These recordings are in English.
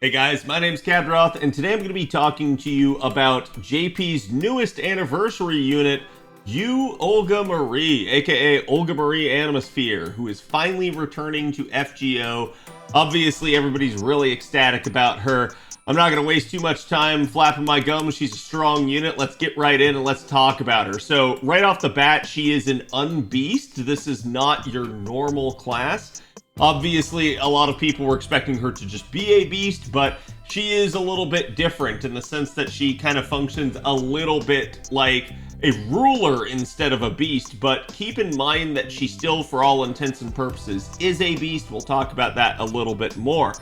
Hey guys, my name's Khadroth, and today I'm going to be talking to you about JP's newest anniversary unit, U-Olga Marie, aka Olga Marie Animosphere, who is finally returning to FGO. Obviously, everybody's really ecstatic about her. I'm not going to waste too much time flapping my gums. She's a strong unit. Let's get right in and let's talk about her. So, right off the bat, she is an unbeast. This is not your normal class. Obviously, a lot of people were expecting her to just be a beast, but she is a little bit different in the sense that she kind of functions a little bit like a ruler instead of a beast. But keep in mind that she still, for all intents and purposes, is a beast. We'll talk about that a little bit more.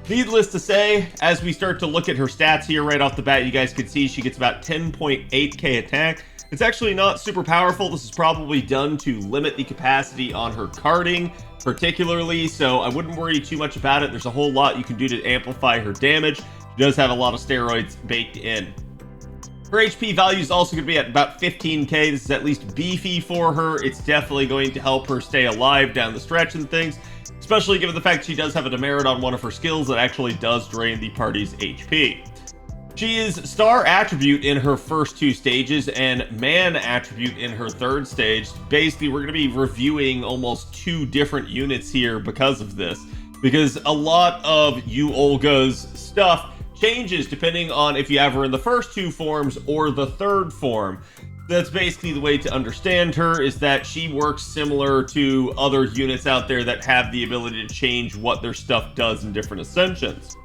Needless to say, as we start to look at her stats here right off the bat, you guys can see she gets about 10.8k attack. It's actually not super powerful. This is probably done to limit the capacity on her carding, particularly, so I wouldn't worry too much about it. There's a whole lot you can do to amplify her damage. She does have a lot of steroids baked in. Her HP value is also going to be at about 15k. This is at least beefy for her. It's definitely going to help her stay alive down the stretch and things, especially given the fact she does have a demerit on one of her skills that actually does drain the party's HP. She is Star Attribute in her first two stages and Man Attribute in her third stage. Basically, we're going to be reviewing almost two different units here because of this. Because a lot of U-Olga's stuff changes depending on if you have her in the first two forms or the third form. That's basically the way to understand her, is that she works similar to other units out there that have the ability to change what their stuff does in different ascensions.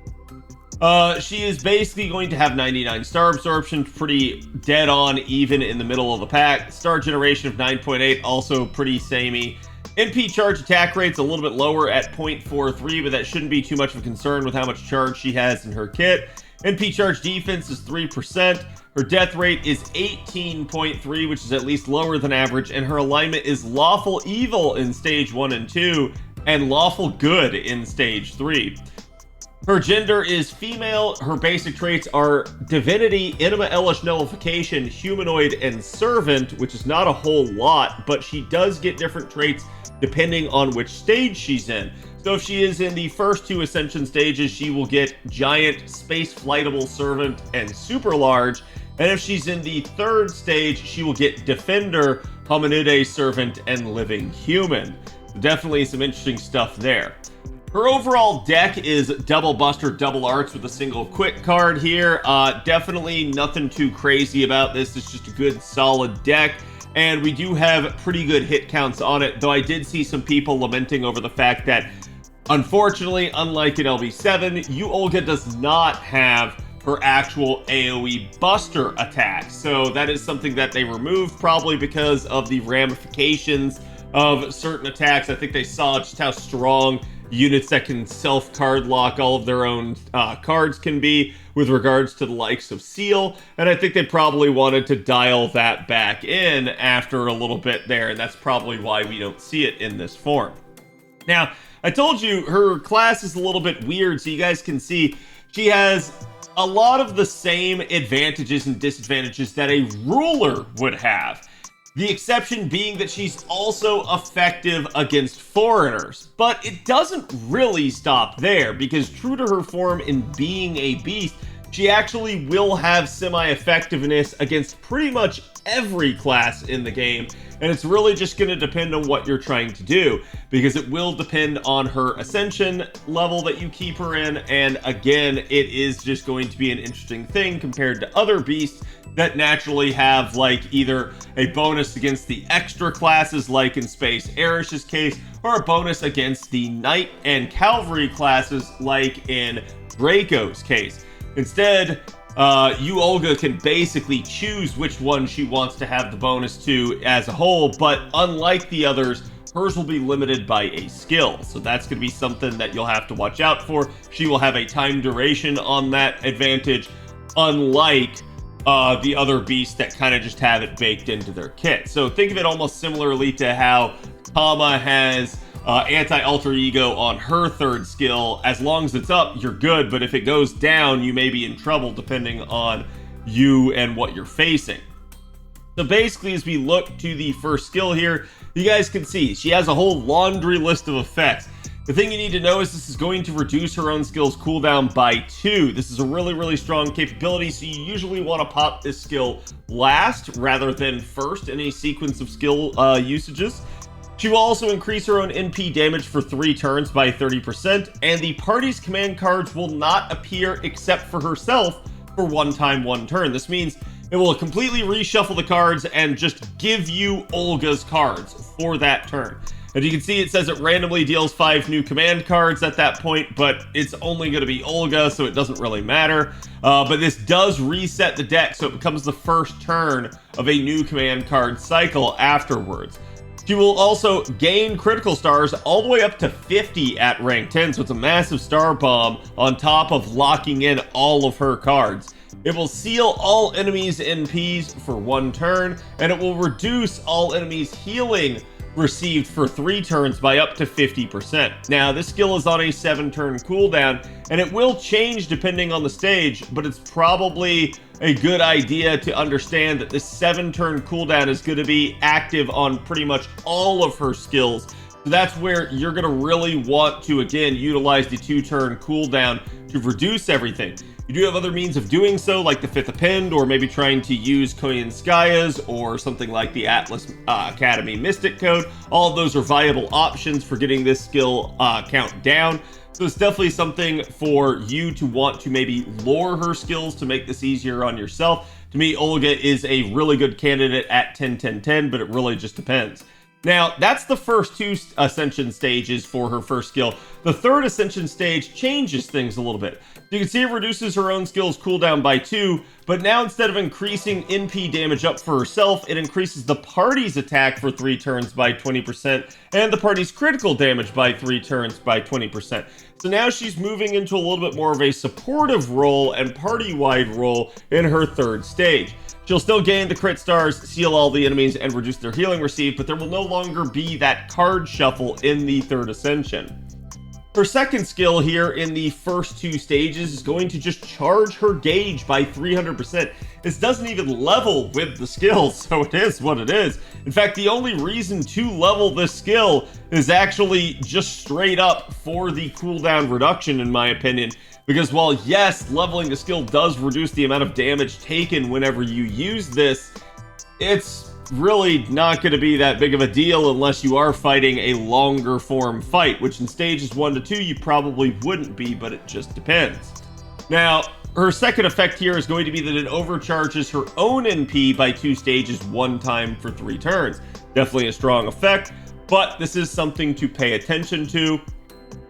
She is basically going to have 99 star absorption, pretty dead on even in the middle of the pack. Star generation of 9.8, also pretty samey. NP charge attack rate's a little bit lower at 0.43, but that shouldn't be too much of a concern with how much charge she has in her kit. NP charge defense is 3%. Her death rate is 18.3, which is at least lower than average, and her alignment is lawful evil in stage 1 and 2, and lawful good in stage 3. Her gender is female. Her basic traits are Divinity, Intima Elish Nullification, Humanoid, and Servant, which is not a whole lot, but she does get different traits depending on which stage she's in. So if she is in the first two Ascension stages, she will get Giant, Space Flightable Servant, and Super Large. And if she's in the third stage, she will get Defender, Hominide Servant, and Living Human. Definitely some interesting stuff there. Her overall deck is double Buster, double Arts with a single quick card here. Definitely nothing too crazy about this. It's just a good solid deck. And we do have pretty good hit counts on it, though I did see some people lamenting over the fact that, unfortunately, unlike in LB7, U-Olga does not have her actual AoE Buster attack. So that is something that they removed, probably because of the ramifications of certain attacks. I think they saw just how strong units that can self-card lock all of their own cards can be with regards to the likes of Seal, and I think they probably wanted to dial that back in after a little bit there, and that's probably why we don't see it in this form. Now, I told you her class is a little bit weird, so you guys can see she has a lot of the same advantages and disadvantages that a ruler would have. The exception being that she's also effective against foreigners. But it doesn't really stop there, because true to her form in being a beast, she actually will have semi-effectiveness against pretty much every class in the game, and it's really just going to depend on what you're trying to do, because it will depend on her Ascension level that you keep her in, and again, it is just going to be an interesting thing compared to other beasts that naturally have like either a bonus against the extra classes like in Space Arish's case, or a bonus against the Knight and Cavalry classes like in Draco's case. Instead, U-Olga can basically choose which one she wants to have the bonus to as a whole, but unlike the others, hers will be limited by a skill. So that's going to be something that you'll have to watch out for. She will have a time duration on that advantage, unlike the other beasts that kind of just have it baked into their kit. So think of it almost similarly to how Kama has anti-alter ego on her third skill. As long as it's up, you're good, but if it goes down, you may be in trouble depending on you and what you're facing. So basically, as we look to the first skill here, you guys can see she has a whole laundry list of effects. The thing you need to know is this is going to reduce her own skill's cooldown by 2. This is a really strong capability, so you usually want to pop this skill last rather than first in a sequence of skill usages. She will also increase her own NP damage for 3 turns by 30%, and the party's command cards will not appear except for herself for 1 time 1 turn. This means it will completely reshuffle the cards and just give you Olga's cards for that turn. As you can see, it says it randomly deals 5 new command cards at that point, but it's only going to be Olga, so it doesn't really matter. But this does reset the deck, so it becomes the first turn of a new command card cycle afterwards. She will also gain critical stars all the way up to 50 at rank 10, so it's a massive star bomb on top of locking in all of her cards. It will seal all enemies' NPs for 1 turn, and it will reduce all enemies' healing received for 3 turns by up to 50%. Now, this skill is on a 7-turn cooldown, and it will change depending on the stage, but it's probably a good idea to understand that this 7-turn cooldown is going to be active on pretty much all of her skills. So that's where you're going to really want to, again, utilize the 2-turn cooldown to reduce everything. You do have other means of doing so, like the 5th Append, or maybe trying to use Koyanskaya's, or something like the Atlas Academy Mystic Code. All of those are viable options for getting this skill count down. So it's definitely something for you to want to maybe lure her skills to make this easier on yourself. To me, Olga is a really good candidate at 10-10-10, but it really just depends. Now, that's the first 2 Ascension stages for her first skill. The 3rd Ascension stage changes things a little bit. You can see it reduces her own skill's cooldown by 2, but now instead of increasing NP damage up for herself, it increases the party's attack for 3 turns by 20%, and the party's critical damage by 3 turns by 20%. So now she's moving into a little bit more of a supportive role and party-wide role in her 3rd stage. She'll still gain the crit stars, seal all the enemies, and reduce their healing received, but there will no longer be that card shuffle in the 3rd Ascension. Her second skill here in the first 2 stages is going to just charge her gauge by 300%. This doesn't even level with the skills, so it is what it is. In fact, the only reason to level this skill is actually just straight up for the cooldown reduction, in my opinion. Because while, yes, leveling the skill does reduce the amount of damage taken whenever you use this, it's really not going to be that big of a deal unless you are fighting a longer form fight, which in stages 1 to 2 you probably wouldn't be, but it just depends. Now, her second effect here is going to be that it overcharges her own NP by 2 stages 1 time for 3 turns. Definitely a strong effect, but this is something to pay attention to,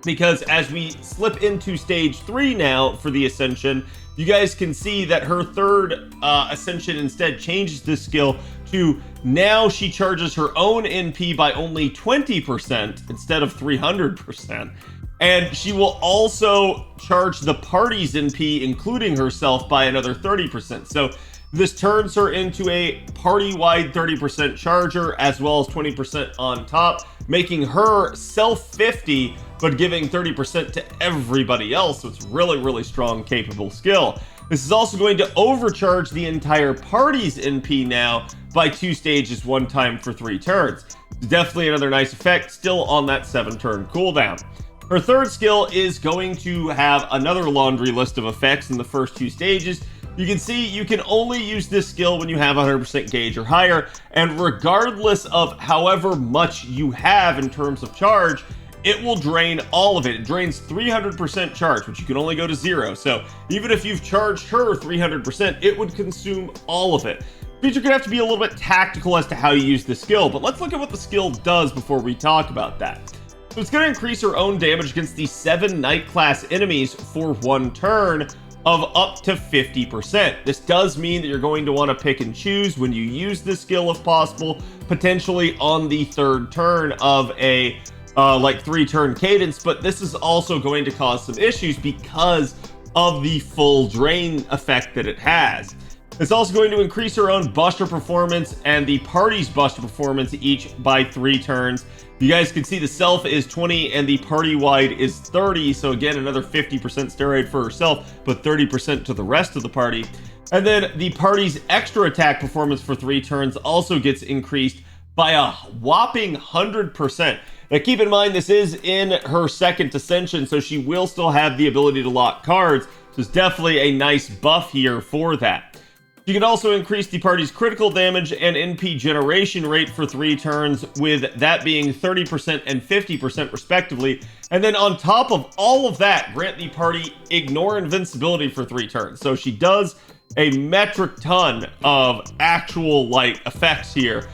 because as we slip into stage 3 now for the Ascension, you guys can see that her 3rd Ascension instead changes this skill to now she charges her own NP by only 20% instead of 300%. And she will also charge the party's NP, including herself, by another 30%. So this turns her into a party-wide 30% charger, as well as 20% on top, making her self 50, but giving 30% to everybody else. So it's really strong, capable skill. This is also going to overcharge the entire party's NP now by 2 stages 1 time for 3 turns. Definitely another nice effect, still on that 7-turn cooldown. Her 3rd skill is going to have another laundry list of effects in the first 2 stages. You can see you can only use this skill when you have 100% gauge or higher, and regardless of however much you have in terms of charge, it will drain all of it. It drains 300% charge, which you can only go to 0. So even if you've charged her 300%, it would consume all of it. But you're gonna have to be a little bit tactical as to how you use the skill, but let's look at what the skill does before we talk about that. So it's gonna increase her own damage against the 7 Knight class enemies for 1 turn of up to 50%. This does mean that you're going to want to pick and choose when you use this skill if possible, potentially on the 3rd turn of a like 3-turn cadence, but this is also going to cause some issues because of the full drain effect that it has. It's also going to increase her own buster performance and the party's buster performance each by 3 turns. You guys can see the self is 20 and the party wide is 30. So again, another 50% steroid for herself, but 30% to the rest of the party. And then the party's extra attack performance for 3 turns also gets increased by a whopping 100%. Now keep in mind this is in her second Ascension, so she will still have the ability to lock cards, so it's definitely a nice buff here for that. You can also increase the party's critical damage and NP generation rate for 3 turns, with that being 30% and 50% respectively. And then on top of all of that, grant the party ignore invincibility for 3 turns. So she does a metric ton of actual like effects here.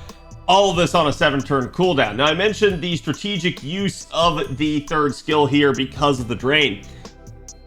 All of this on a 7-turn cooldown. Now I mentioned the strategic use of the third skill here because of the drain.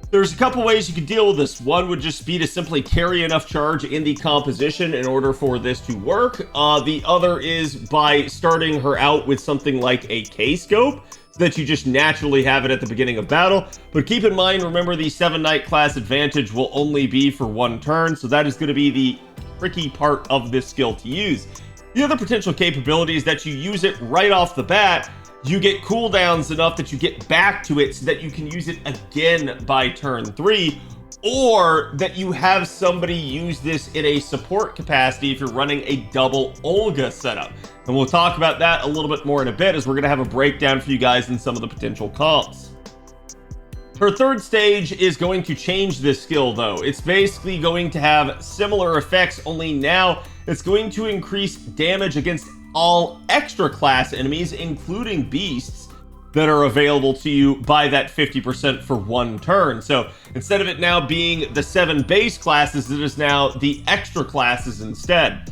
There's a couple ways you could deal with this. One would just be to simply carry enough charge in the composition in order for this to work. The other is by starting her out with something like a K-scope, so that you just naturally have it at the beginning of battle. But keep in mind, remember the 7-Knight class advantage will only be for 1 turn, so that is going to be the tricky part of this skill to use. The other potential capability is that you use it right off the bat. You get cooldowns enough that you get back to it so that you can use it again by turn 3, or that you have somebody use this in a support capacity if you're running a double Olga setup. And we'll talk about that a little bit more in a bit, as we're going to have a breakdown for you guys in some of the potential comps. Her third stage is going to change this skill though. It's basically going to have similar effects, only now it's going to increase damage against all extra class enemies, including beasts, that are available to you by that 50% for 1 turn. So instead of it now being the 7 base classes, it is now the extra classes instead.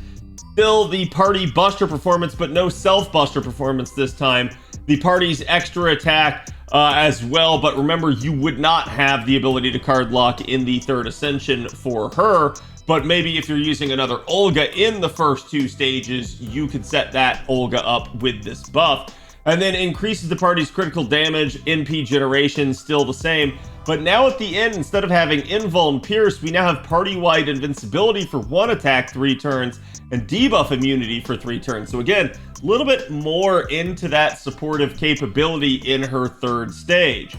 Still the party buster performance, but no self buster performance this time. The party's extra attack as well, but remember, you would not have the ability to card lock in the third Ascension for her. But maybe if you're using another Olga in the first 2 stages, you could set that Olga up with this buff. And then increases the party's critical damage, NP generation, still the same. But now at the end, instead of having invuln pierce, we now have party-wide invincibility for 1 attack 3 turns, and debuff immunity for 3 turns. So again, a little bit more into that supportive capability in her third stage.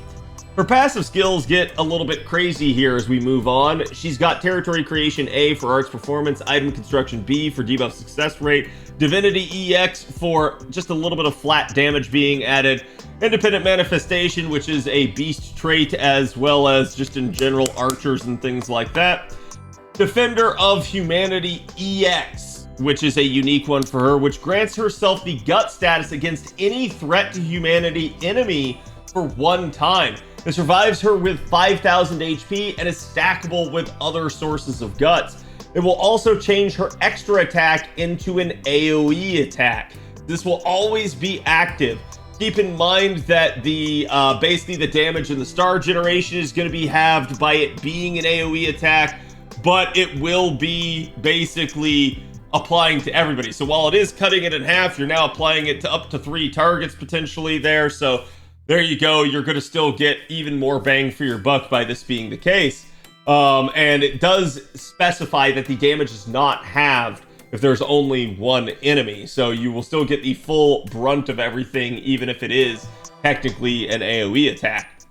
Her passive skills get a little bit crazy here as we move on. She's got Territory Creation A for Arts Performance, Item Construction B for debuff success rate, Divinity EX for just a little bit of flat damage being added, Independent Manifestation, which is a beast trait, as well as just in general archers and things like that, Defender of Humanity EX, which is a unique one for her, which grants herself the gut status against any threat to humanity enemy for 1 time. It survives her with 5,000 HP and is stackable with other sources of guts. It will also change her extra attack into an AoE attack. This will always be active. Keep in mind that the basically the damage in the star generation is going to be halved by it being an AoE attack, but it will be basically applying to everybody. So while it is cutting it in half, you're now applying it to up to 3 targets potentially there. So there you go. You're going to still get even more bang for your buck by this being the case. And it does specify that the damage is not halved if there's only 1 enemy. So you will still get the full brunt of everything, even if it is technically an AoE attack.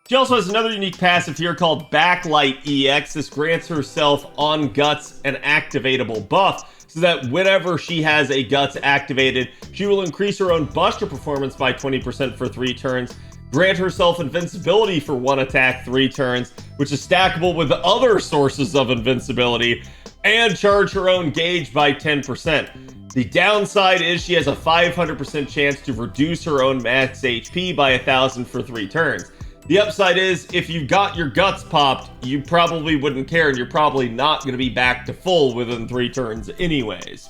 She also has another unique passive here called Backlight EX. This grants herself on Guts an activatable buff, so that whenever she has a Guts activated, she will increase her own buster performance by 20% for 3 turns, grant herself invincibility for 1 attack 3 turns, which is stackable with other sources of invincibility, and charge her own gauge by 10%. The downside is she has a 500% chance to reduce her own max HP by 1,000 for 3 turns. The upside is, if you got your guts popped, you probably wouldn't care, and you're probably not going to be back to full within 3 turns anyways.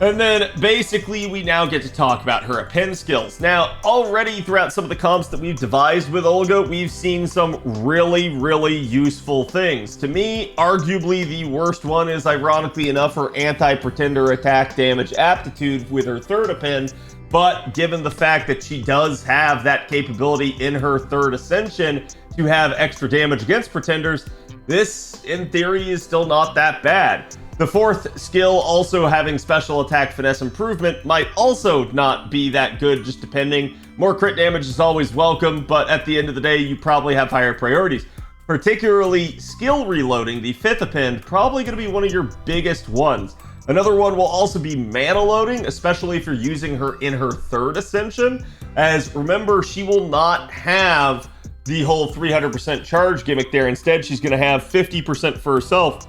And then, basically, we now get to talk about her append skills. Now, already throughout some of the comps that we've devised with Olga, we've seen some really useful things. To me, arguably the worst one is, ironically enough, her anti-pretender attack damage aptitude with her third append. But given the fact that she does have that capability in her third Ascension to have extra damage against pretenders, this, in theory, is still not that bad. The fourth skill, also having special attack finesse improvement, might also not be that good, just depending. More crit damage is always welcome, but at the end of the day, you probably have higher priorities. Particularly skill reloading, the fifth append, probably going to be one of your biggest ones. Another one will also be mana loading, especially if you're using her in her third ascension, as remember, she will not have the whole 300% charge gimmick there. Instead, she's going to have 50% for herself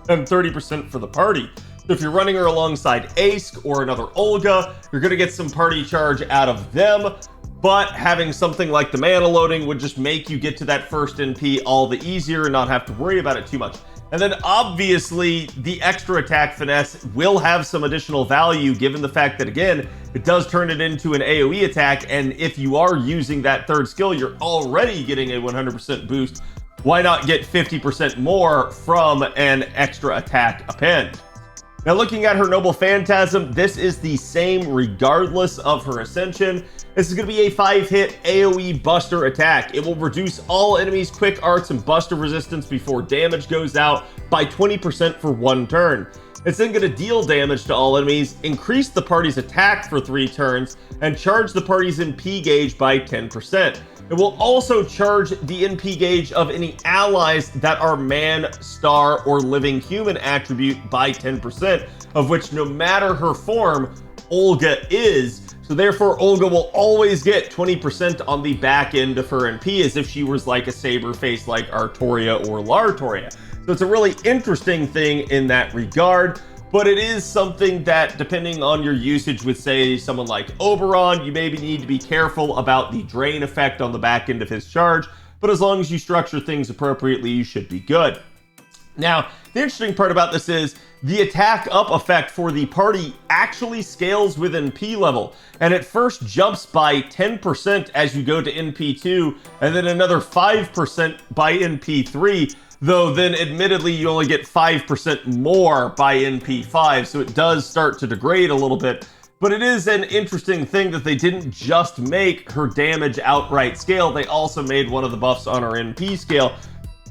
and 30% for the party. So if you're running her alongside Ace or another Olga, you're going to get some party charge out of them, but having something like the mana loading would just make you get to that first NP all the easier and not have to worry about it too much. And then obviously the extra attack Finesse will have some additional value given the fact that, again, it does turn it into an AoE attack, and if you are using that third skill, you're already getting a 100% boost. Why not get 50% more from an extra attack append? Now, looking at her Noble Phantasm, this is the same regardless of her Ascension. This is going to be a 5-hit AoE Buster attack. It will reduce all enemies' quick arts and Buster resistance before damage goes out by 20% for 1 turn. It's then going to deal damage to all enemies, increase the party's attack for 3 turns, and charge the party's NP gauge by 10%. It will also charge the NP gauge of any allies that are man, star, or living human attribute by 10%, of which no matter her form, Olga is. So therefore, Olga will always get 20% on the back end of her NP as if she was like a saber face like Artoria or Lartoria. So it's a really interesting thing in that regard, but it is something that, depending on your usage with, say, someone like Oberon, you maybe need to be careful about the drain effect on the back end of his charge, but as long as you structure things appropriately, you should be good. Now, the interesting part about this is the attack up effect for the party actually scales with NP level, and it first jumps by 10% as you go to NP2, and then another 5% by NP3, though then admittedly you only get 5% more by NP5, so it does start to degrade a little bit. But it is an interesting thing that they didn't just make her damage outright scale, they also made one of the buffs on her NP scale,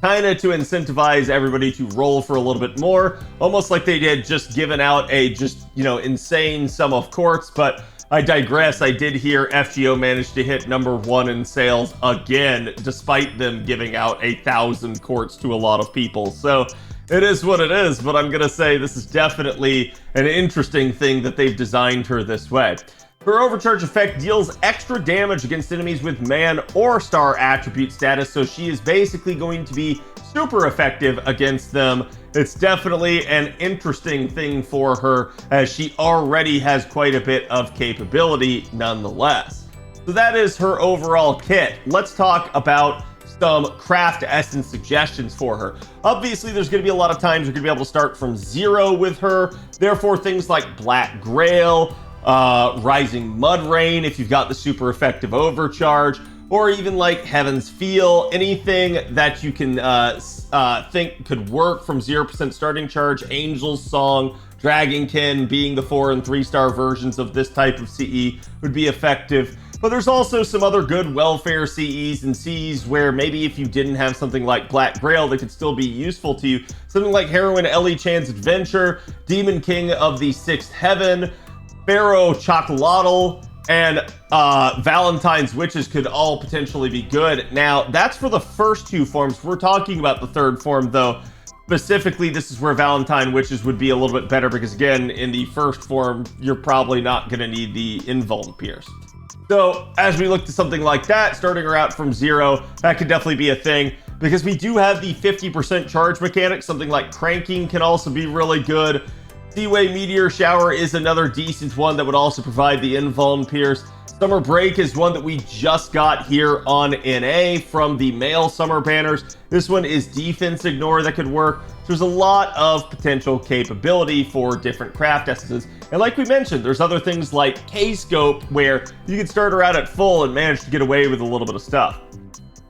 kind of to incentivize everybody to roll for a little bit more, almost like they did just given out a insane sum of quartz. But I digress. I did hear FGO managed to hit #1 in sales again, despite them giving out 1,000 quartz to a lot of people. So it is what it is, but I'm gonna say this is definitely an interesting thing that they've designed her this way. Her overcharge effect deals extra damage against enemies with man or star attribute status, so she is basically going to be super effective against them. It's definitely an interesting thing for her, as she already has quite a bit of capability nonetheless. So that is her overall kit. Let's talk about some craft essence suggestions for her. Obviously, there's going to be a lot of times you're going to be able to start from 0 with her. Therefore, things like Black Grail, Rising Mud Rain, if you've got the super effective overcharge, or even like Heaven's Feel, anything that you can think could work from 0% starting charge. Angel's Song, Dragonkin being the 4 and 3-star versions of this type of CE would be effective. But there's also some other good welfare CEs and Cs where maybe if you didn't have something like Black Grail, they could still be useful to you. Something like Heroine Ellie Chan's Adventure, Demon King of the 6th Heaven, Pharaoh Chocolatl, and Valentine's Witches could all potentially be good. Now, that's for the first 2 forms. We're talking about the 3rd form, though. Specifically, this is where Valentine Witches would be a little bit better because, again, in the 1st form, you're probably not going to need the Invuln Pierce. So, as we look to something like that, starting her out from 0, that could definitely be a thing, because we do have the 50% charge mechanic. Something like Cranking can also be really good. Seaway Meteor Shower is another decent one that would also provide the Invuln Pierce. Summer Break is one that we just got here on NA from the male summer banners. This one is Defense Ignore that could work. So there's a lot of potential capability for different craft essences. And like we mentioned, there's other things like K-Scope where you can start her out at full and manage to get away with a little bit of stuff.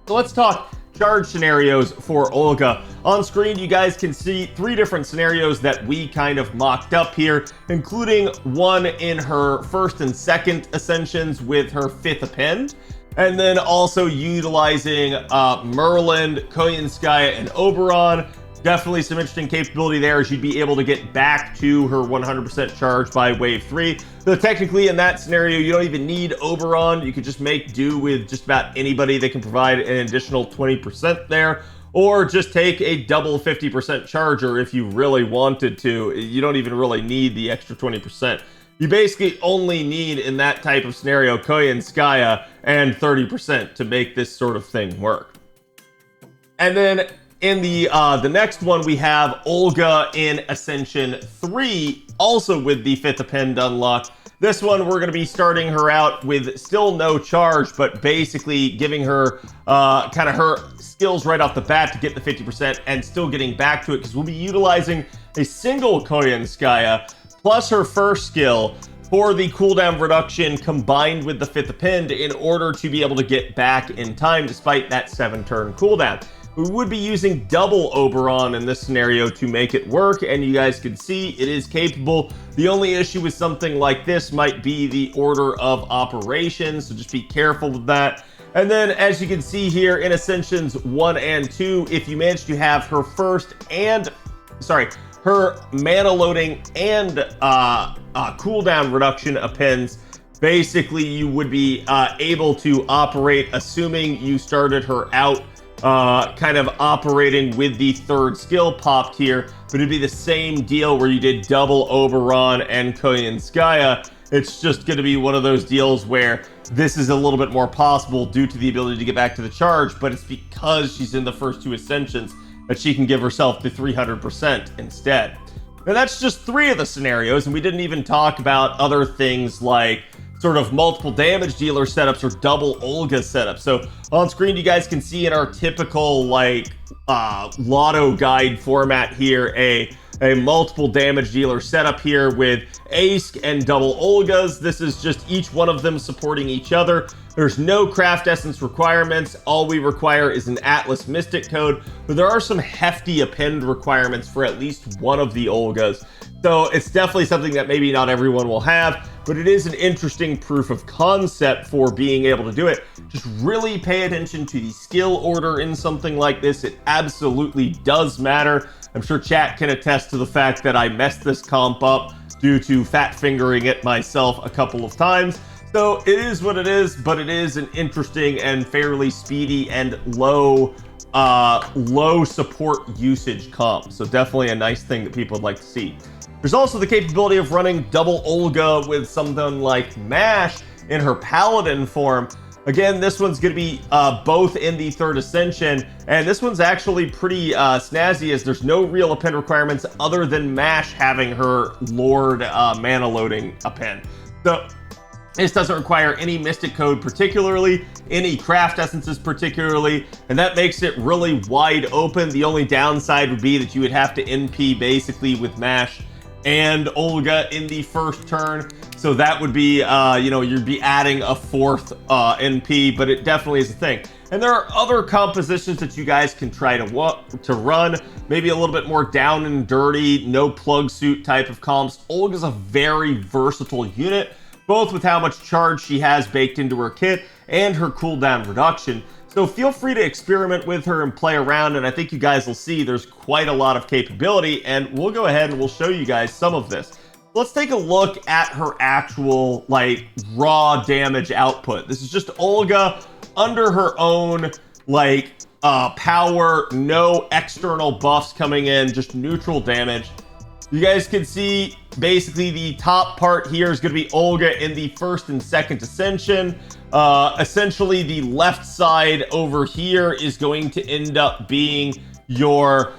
So let's talk charge scenarios for Olga. On screen, you guys can see 3 different scenarios that we kind of mocked up here, including one in her 1st and 2nd ascensions with her 5th append, and then also utilizing Merlin, Koyanskaya, and Oberon, Definitely some interesting capability there, as you'd be able to get back to her 100% charge by wave 3. Though technically in that scenario, you don't even need Oberon. You could just make do with just about anybody that can provide an additional 20% there, or just take a double 50% charger if you really wanted to. You don't even really need the extra 20%. You basically only need, in that type of scenario, Koyanskaya and 30% to make this sort of thing work. And then in the next one, we have Olga in Ascension 3, also with the 5th append unlocked. This one, we're going to be starting her out with still no charge, but basically giving her kind of her skills right off the bat to get the 50% and still getting back to it, because we'll be utilizing a single Koyanskaya plus her first skill for the cooldown reduction combined with the 5th append in order to be able to get back in time despite that 7-turn cooldown. We would be using double Oberon in this scenario to make it work, and you guys can see it is capable. The only issue with something like this might be the order of operations, so just be careful with that. And then, as you can see here in Ascensions 1 and 2, if you manage to have her her mana loading and cooldown reduction appends, basically you would be able to operate, assuming you started her out kind of operating with the 3rd skill popped here, but it'd be the same deal where you did double Oberon and Koyanskaya. It's just going to be one of those deals where this is a little bit more possible due to the ability to get back to the charge, but it's because she's in the first 2 Ascensions that she can give herself the 300% instead. Now that's just 3 of the scenarios, and we didn't even talk about other things like sort of multiple damage dealer setups or double Olga setups. So on screen, you guys can see in our typical like lotto guide format here, a multiple damage dealer setup here with Ace and double Olgas. This is just each one of them supporting each other. There's no craft essence requirements. All we require is an Atlas Mystic code, but there are some hefty append requirements for at least one of the Olgas. So it's definitely something that maybe not everyone will have, but it is an interesting proof of concept for being able to do it. Just really pay attention to the skill order in something like this. It absolutely does matter. I'm sure chat can attest to the fact that I messed this comp up due to fat fingering it myself a couple of times. So it is what it is, but it is an interesting and fairly speedy and low support usage comp. So definitely a nice thing that people would like to see. There's also the capability of running double Olga with something like Mash in her Paladin form. Again, this one's going to be both in the 3rd Ascension, and this one's actually pretty snazzy, as there's no real append requirements other than Mash having her Lord mana loading append. So this doesn't require any Mystic Code particularly, any Craft Essences particularly, and that makes it really wide open. The only downside would be that you would have to NP basically with Mash and Olga in the first turn. So that would be, you'd be adding a 4th NP, but it definitely is a thing. And there are other compositions that you guys can try to run, maybe a little bit more down and dirty, no plug suit type of comps. Olga's a very versatile unit, both with how much charge she has baked into her kit and her cooldown reduction. So feel free to experiment with her and play around, and I think you guys will see there's quite a lot of capability, and we'll go ahead and we'll show you guys some of this. Let's take a look at her actual, like, raw damage output. This is just Olga under her own, like, power, no external buffs coming in, just neutral damage. You guys can see basically the top part here is going to be Olga in the 1st and 2nd Ascension. Essentially, the left side over here is going to end up being your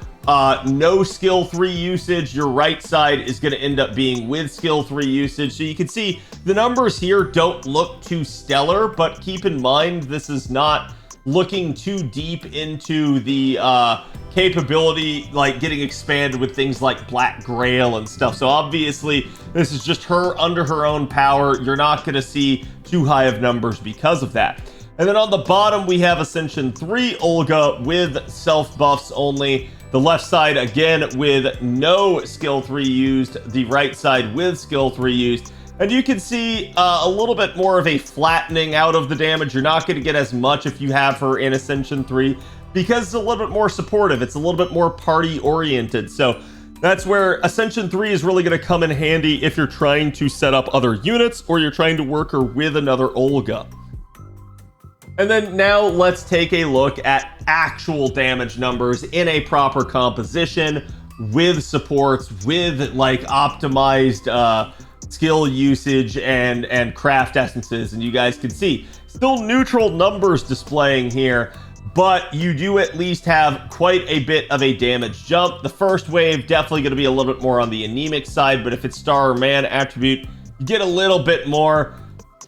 no skill 3 usage. Your right side is going to end up being with skill 3 usage. So you can see the numbers here don't look too stellar, but keep in mind this is not looking too deep into the capability, like getting expanded with things like Black Grail and stuff. So obviously this is just her under her own power. You're not going to see too high of numbers because of that. And then on the bottom we have Ascension 3 Olga with self buffs only. The left side again with no skill 3 used, the right side with skill 3 used. And you can see a little bit more of a flattening out of the damage. You're not going to get as much if you have her in Ascension 3. because it's a little bit more supportive. It's a little bit more party oriented. So that's where Ascension 3 is really going to come in handy if you're trying to set up other units or you're trying to work her with another Olga. And then now let's take a look at actual damage numbers in a proper composition with supports, with like optimized skill usage and craft essences. And you guys can see still neutral numbers displaying here, but you do at least have quite a bit of a damage jump. The first wave definitely going to be a little bit more on the anemic side, but if it's star or man attribute, you get a little bit more.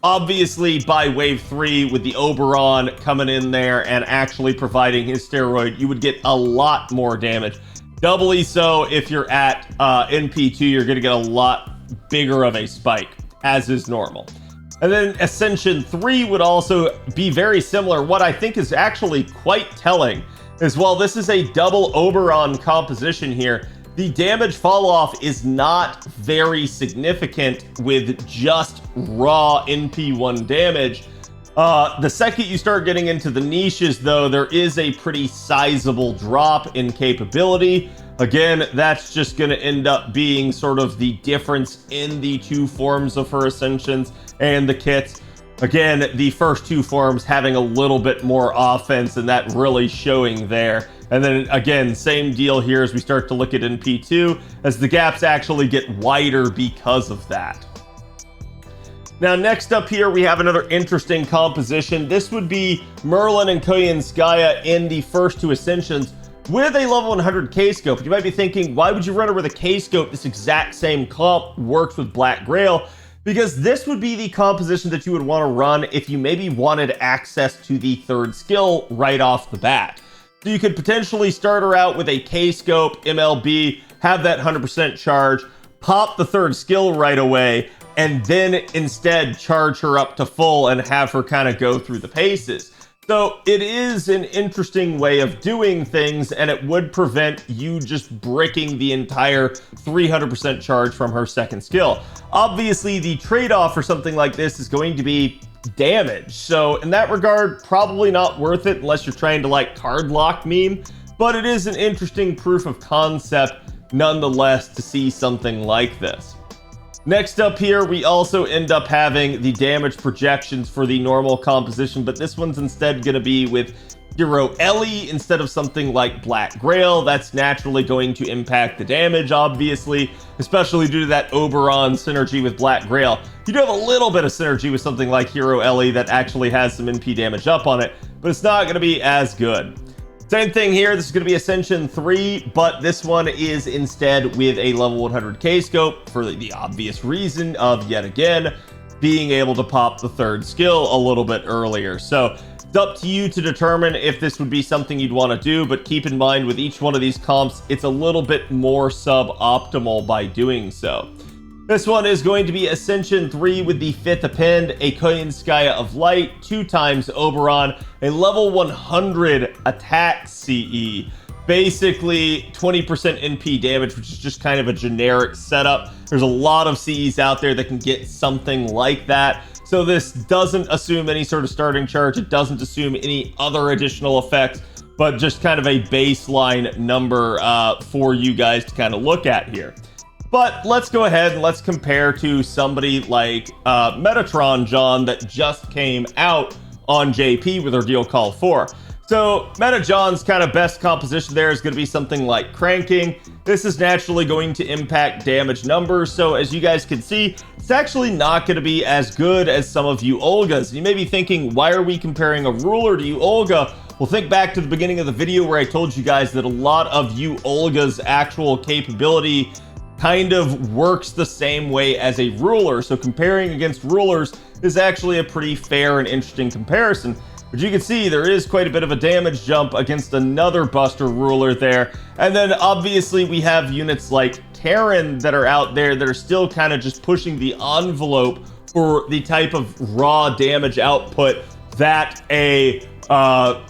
Obviously, by wave 3, with the Oberon coming in there and actually providing his steroid, you would get a lot more damage. Doubly so if you're at NP2, you're going to get a lot bigger of a spike, as is normal. And then Ascension 3 would also be very similar. What I think is actually quite telling is while this is a double Oberon composition here, the damage fall off is not very significant with just raw NP1 damage. The second you start getting into the niches, though, there is a pretty sizable drop in capability. Again, that's just going to end up being sort of the difference in the two forms of her Ascensions and the kits. Again, the first two forms having a little bit more offense, and that really showing there. And then again, same deal here as we start to look at NP2, as the gaps actually get wider because of that. Now, next up here, we have another interesting composition. This would be Merlin and Koyanskaya in the first two Ascensions with a level 100 K-Scope. You might be thinking, why would you run her with a K-Scope? This exact same comp works with Black Grail, because this would be the composition that you would want to run if you maybe wanted access to the third skill right off the bat. So you could potentially start her out with a K-Scope, MLB, have that 100% charge, pop the third skill right away, and then instead charge her up to full and have her kind of go through the paces. So it is an interesting way of doing things, and it would prevent you just bricking the entire 300% charge from her second skill. Obviously, the trade-off for something like this is going to be damage. So in that regard, probably not worth it unless you're trying to like card lock meme, but it is an interesting proof of concept nonetheless to see something like this. Next up here, we also end up having the damage projections for the normal composition, but this one's instead going to be with Hero Ellie instead of something like Black Grail. That's naturally going to impact the damage, obviously, especially due to that Oberon synergy with Black Grail. You do have a little bit of synergy with something like Hero Ellie that actually has some NP damage up on it, but it's not going to be as good. Same thing here, this is going to be Ascension 3, but this one is instead with a level 100 K-Scope for the obvious reason of, yet again, being able to pop the third skill a little bit earlier. So it's up to you to determine if this would be something you'd want to do, but keep in mind with each one of these comps, it's a little bit more suboptimal by doing so. This one is going to be Ascension 3 with the 5th append, a Koyanskaya of Light, 2 times Oberon, a level 100 attack CE. Basically 20% NP damage, which is just kind of a generic setup. There's a lot of CEs out there that can get something like that. So this doesn't assume any sort of starting charge. It doesn't assume any other additional effects, but just kind of a baseline number for you guys to kind of look at here. But let's go ahead and let's compare to somebody like Metatron John that just came out on JP with Ordeal Call 4. So Meta John's kind of best composition there is going to be something like Cranking. This is naturally going to impact damage numbers. So as you guys can see, it's actually not going to be as good as some of U-Olgas. You may be thinking, why are we comparing a ruler to U-Olga? Well, think back to the beginning of the video where I told you guys that a lot of U-Olga's actual capability kind of works the same way as a ruler. So comparing against rulers is actually a pretty fair and interesting comparison. But you can see there is quite a bit of a damage jump against another Buster ruler there. And then obviously we have units like Karen that are out there that are still kind of just pushing the envelope for the type of raw damage output that a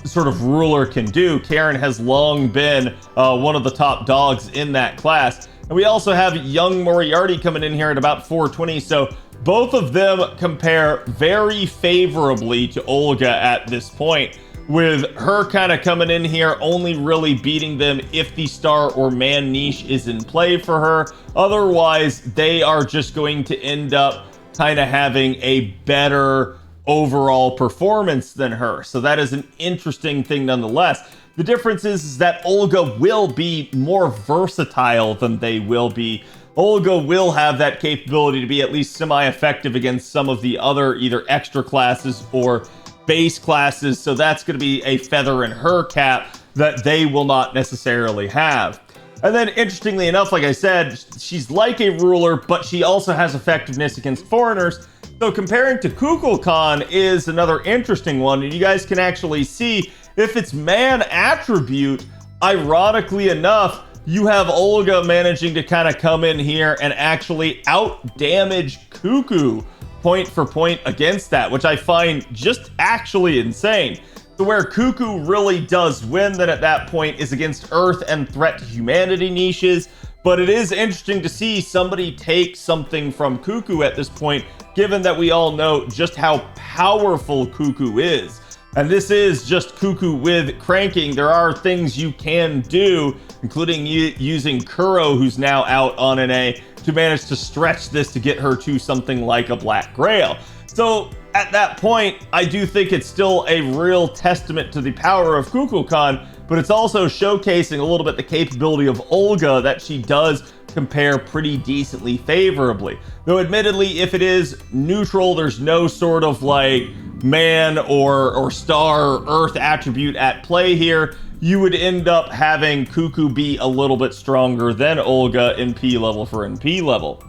sort of ruler can do. Karen has long been one of the top dogs in that class. And we also have young Moriarty coming in here at about 420. So both of them compare very favorably to Olga at this point. with her kind of coming in here, only really beating them if the star or man niche is in play for her. Otherwise, they are just going to end up kind of having a better overall performance than her. So that is an interesting thing nonetheless. The difference is that Olga will be more versatile than they will be. Olga will have that capability to be at least semi-effective against some of the other either extra classes or base classes, so that's going to be a feather in her cap that they will not necessarily have. And then, interestingly enough, like I said, she's like a ruler, but she also has effectiveness against foreigners. So comparing to Kukul Khan is another interesting one, and you guys can actually see if it's man attribute, ironically enough, you have Olga managing to kind of come in here and actually out damage Kukul point for point against that, which I find just actually insane. So where Kukul really does win then at that point is against Earth and threat to humanity niches. But it is interesting to see somebody take something from Kukul at this point, given that we all know just how powerful Kukul is. And this is just Kukul with cranking. There are things you can do, including using Kuro, who's now out on an A, to manage to stretch this to get her to something like a Black Grail. So at that point, I do think it's still a real testament to the power of Kukul Khan, but it's also showcasing a little bit the capability of Olga, that she does compare pretty decently favorably. Though admittedly, if it is neutral, there's no sort of like man or star or earth attribute at play here, you would end up having Kukul be a little bit stronger than Olga in P level for NP level.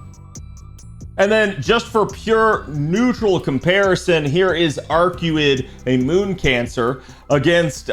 And then just for pure neutral comparison, here is Arcuid, a moon cancer, against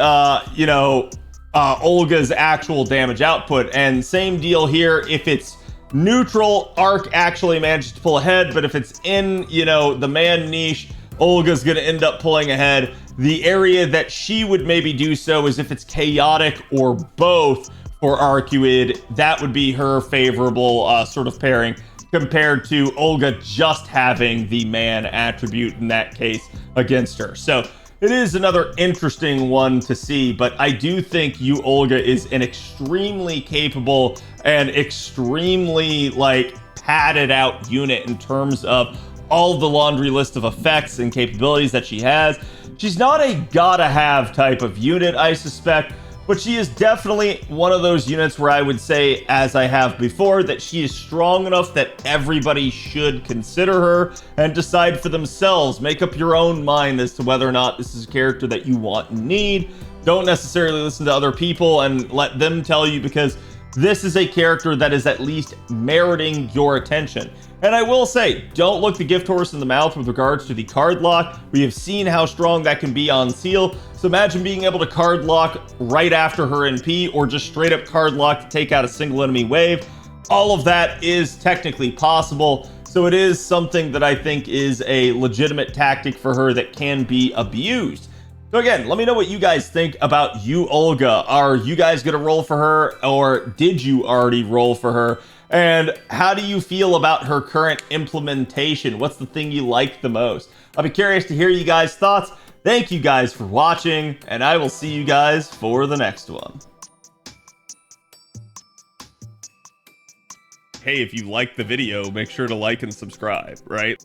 Olga's actual damage output. And same deal here, if it's neutral, Arc actually manages to pull ahead, but if it's in, the man niche, Olga's going to end up pulling ahead. The area that she would maybe do so is if it's chaotic or both for Arcuid. That would be her favorable sort of pairing, compared to Olga just having the man attribute in that case against her. So it is another interesting one to see, but I do think U-Olga is an extremely capable and extremely padded out unit in terms of all the laundry list of effects and capabilities that she has. She's not a gotta have type of unit, I suspect, but she is definitely one of those units where I would say, as I have before, that she is strong enough that everybody should consider her and decide for themselves. Make up your own mind as to whether or not this is a character that you want and need. Don't necessarily listen to other people and let them tell you, because this is a character that is at least meriting your attention. And I will say, don't look the gift horse in the mouth with regards to the card lock. We have seen how strong that can be on Seal. So imagine being able to card lock right after her NP, or just straight up card lock to take out a single enemy wave. All of that is technically possible. So it is something that I think is a legitimate tactic for her that can be abused. So again, let me know what you guys think about U-Olga. Are you guys going to roll for her, or did you already roll for her? And how do you feel about her current implementation? What's the thing you like the most? I'll be curious to hear you guys' thoughts. Thank you guys for watching, and I will see you guys for the next one. Hey, if you liked the video, make sure to like and subscribe, right?